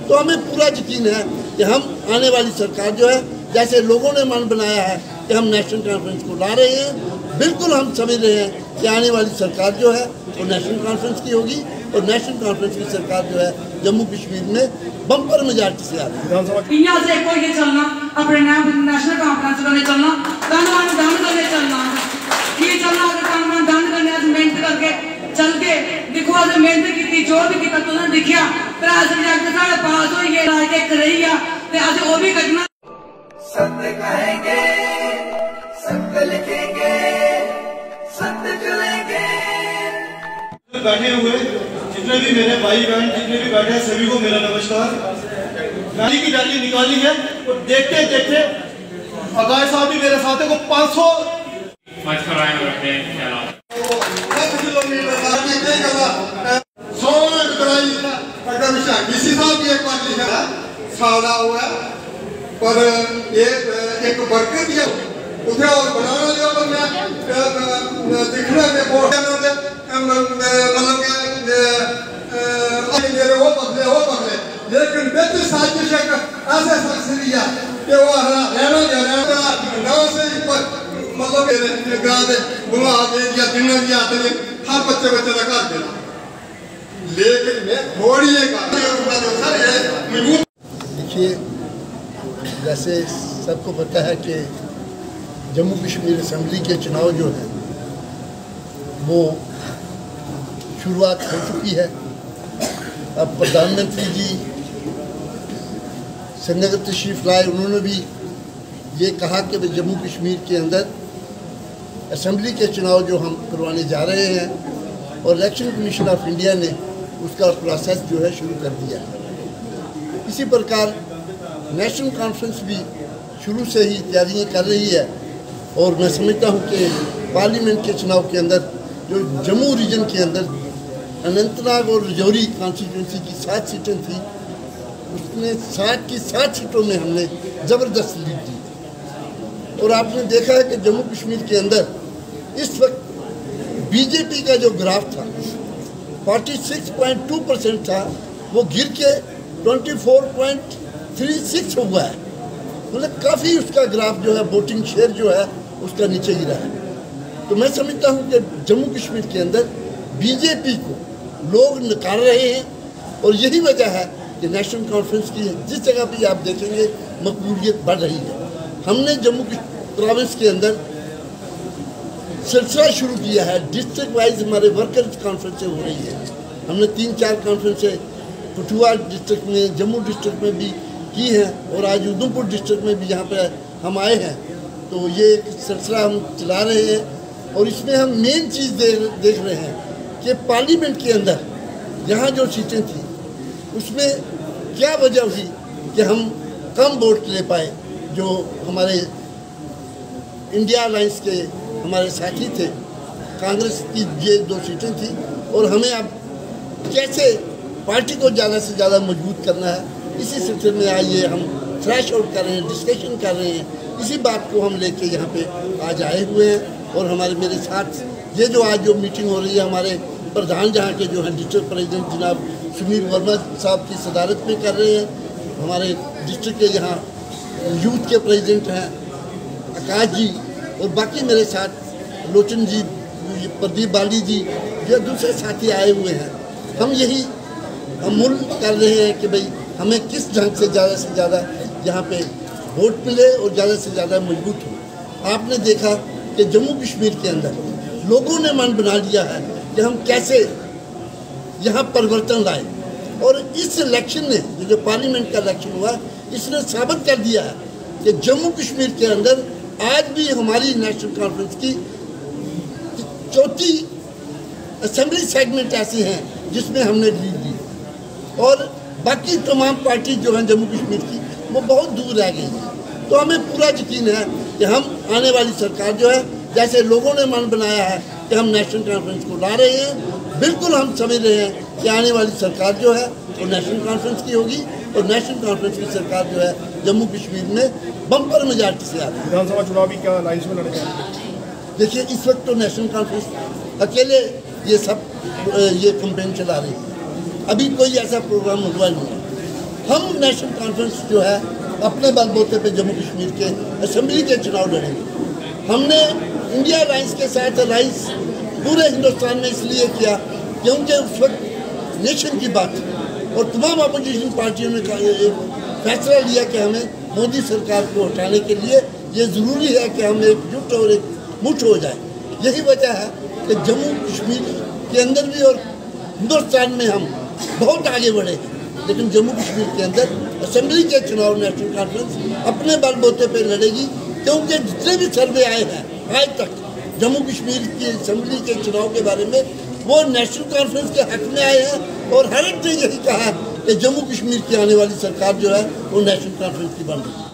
तो हमें पूरा यकीन है कि हम आने वाली सरकार जो है, जैसे लोगों ने मन बनाया है कि हम नेशनल कॉन्फ्रेंस को ला रहे हैं, बिल्कुल हम समझ रहे हैं कि आने वाली सरकार जो है वो नेशनल कॉन्फ्रेंस की होगी और नेशनल कॉन्फ्रेंस की सरकार जो है जम्मू कश्मीर में बम्पर मेजॉरिटी से आती है। यहाँ से कोई ये चलना अपने नेशनल कॉन्फ्रेंस करने चलना, दान करने चलना, ये चलना अगर दान करने मेहनत करके चल के देखो आज मेहनत की जो भी किया तुमने देखिया फिर आज जाके साढ़े पास हो गए राज एक रही है ते आज वो भी घटना सत्य कहेंगे, सत्य लिखेंगे, सत्य चलेंगे। बैठे हुए जितने भी मेरे भाई बहन जितने भी बैठे हैं सभी को मेरा नमस्कार। गाड़ी की रैली निकाली है और देखते देखते अगाय साहब भी मेरे साथ को 500 पर ये एक बरकत है उसे और बनाना जो मैं दिखने में बहुत मतलब कि मेरे वो बदले लेकिन बेहतर साजिश है ऐसे शख्सिया कि वो रहना गाँव से मतलब गाँव से घुमा दे या दिन भी आते हैं हर बच्चे का कर देना, लेकिन मैं थोड़ी देखिए, जैसे सबको पता है कि जम्मू कश्मीर असेंबली के चुनाव जो है वो शुरुआत हो चुकी है। अब प्रधानमंत्री जी श्रीनगर तशरीफ लाए, उन्होंने भी ये कहा कि भाई जम्मू कश्मीर के अंदर असेंबली के चुनाव जो हम करवाने जा रहे हैं और इलेक्शन कमीशन ऑफ इंडिया ने उसका प्रोसेस जो है शुरू कर दिया है। इसी प्रकार नेशनल कॉन्फ्रेंस भी शुरू से ही तैयारियां कर रही है और मैं समझता हूं कि पार्लियामेंट के चुनाव के अंदर जो जम्मू रीजन के अंदर अनंतनाग और रजौरी कॉन्स्टिट्यूंसी की 7 सीटें थी, उसमें 7 की 7 सीटों में हमने ज़बरदस्त लीड दी और आपने देखा है कि जम्मू कश्मीर के अंदर इस वक्त बीजेपी का जो ग्राफ था 46.2% था, वो गिर के 24.36 हुआ है। मतलब काफ़ी उसका ग्राफ जो है वोटिंग शेयर जो है उसका नीचे गिरा है। तो मैं समझता हूँ कि जम्मू कश्मीर के अंदर बीजेपी को लोग नकार रहे हैं और यही वजह है कि नेशनल कॉन्फ्रेंस की जिस जगह भी आप देखेंगे मकबूलियत बढ़ रही है। हमने जम्मू प्रोविंस के अंदर सिलसिला शुरू किया है, डिस्ट्रिक्ट वाइज हमारे वर्कर्स कॉन्फ्रेंसें हो रही है। हमने 3-4 कॉन्फ्रेंसें कठुआ डिस्ट्रिक्ट में, जम्मू डिस्ट्रिक्ट में भी की हैं और आज उधमपुर डिस्ट्रिक्ट में भी यहाँ पे हम आए हैं। तो ये एक सिलसिला हम चला रहे हैं और इसमें हम मेन चीज़ देख रहे हैं कि पार्लियामेंट के अंदर यहाँ जो सीटें थी उसमें क्या वजह हुई कि हम कम वोट ले पाए। जो हमारे इंडिया अलायंस के हमारे साथी थे, कांग्रेस की ये 2 सीटें थी और हमें अब कैसे पार्टी को ज़्यादा से ज़्यादा मजबूत करना है, इसी सिलसिले में आज ये हम थ्रैश आउट कर रहे हैं, डिस्कशन कर रहे हैं। इसी बात को हम लेके यहाँ पे आज आए हुए हैं और हमारे मेरे साथ ये जो आज जो मीटिंग हो रही है हमारे प्रधान जहाँ के जो हैं डिस्ट्रिक्ट प्रेसिडेंट जनाब सुनील वर्मा साहब की सदारत में कर रहे हैं। हमारे डिस्ट्रिक्ट के यहाँ यूथ के प्रेसिडेंट हैं आकाश जी और बाकी मेरे साथ लोचन जी, प्रदीप बाली जी, जो दूसरे साथी आए हुए हैं। हम यही अमूल कर रहे हैं कि भाई हमें किस ढंग से ज़्यादा यहाँ पे वोट मिले और ज़्यादा से ज़्यादा मजबूत हो। आपने देखा कि जम्मू कश्मीर के अंदर लोगों ने मन बना लिया है कि हम कैसे यहाँ परिवर्तन लाए और इस इलेक्शन ने जो पार्लियामेंट का इलेक्शन हुआ इसने साबित कर दिया है कि जम्मू कश्मीर के अंदर आज भी हमारी नेशनल कॉन्फ्रेंस की 4थी असेंबली सेगमेंट ऐसी हैं जिसमें हमने लीड दी और बाकी तमाम पार्टी जो हैं जम्मू कश्मीर की वो बहुत दूर रह गई हैं। तो हमें पूरा यकीन है कि हम आने वाली सरकार जो है, जैसे लोगों ने मन बनाया है कि हम नेशनल कॉन्फ्रेंस को ला रहे हैं, बिल्कुल हम समझ रहे हैं कि आने वाली सरकार जो है वो नेशनल कॉन्फ्रेंस की होगी और नेशनल कॉन्फ्रेंस की सरकार जो है जम्मू कश्मीर में बम्पर मेजॉरिटी से आती है। विधानसभा चुनाव भी क्या लाइन में लड़े जाएंगे? देखिए, इस वक्त तो नेशनल कॉन्फ्रेंस अकेले ये सब ये कैंपेन चला रही है। अभी कोई ऐसा प्रोग्राम हुआ नहीं है हम नेशनल कॉन्फ्रेंस जो है अपने बलबूते पे जम्मू कश्मीर के असेंबली के चुनाव लड़ेंगे। हमने इंडिया अलायंस के साथ अलायंस पूरे हिंदुस्तान में इसलिए किया क्योंकि उस वक्त नेशन की बात थी और तमाम अपोजिशन पार्टियों ने फैसला लिया कि हमें मोदी सरकार को हटाने के लिए ये ज़रूरी है कि हम एकजुट और एक मुठ हो जाए। यही वजह है कि जम्मू कश्मीर के अंदर भी और हिंदुस्तान में हम बहुत आगे बढ़े हैं, लेकिन जम्मू कश्मीर के अंदर असेंबली के चुनाव नेशनल कॉन्फ्रेंस अपने बलबूते पे लड़ेगी क्योंकि जितने भी सर्वे आए हैं आज तक जम्मू कश्मीर की असेंबली के चुनाव के बारे में वो नेशनल कॉन्फ्रेंस के हक में आए हैं और हर एक ने यही कहा है कि जम्मू कश्मीर की आने वाली सरकार जो है वो नेशनल कॉन्फ्रेंस की बन रही है।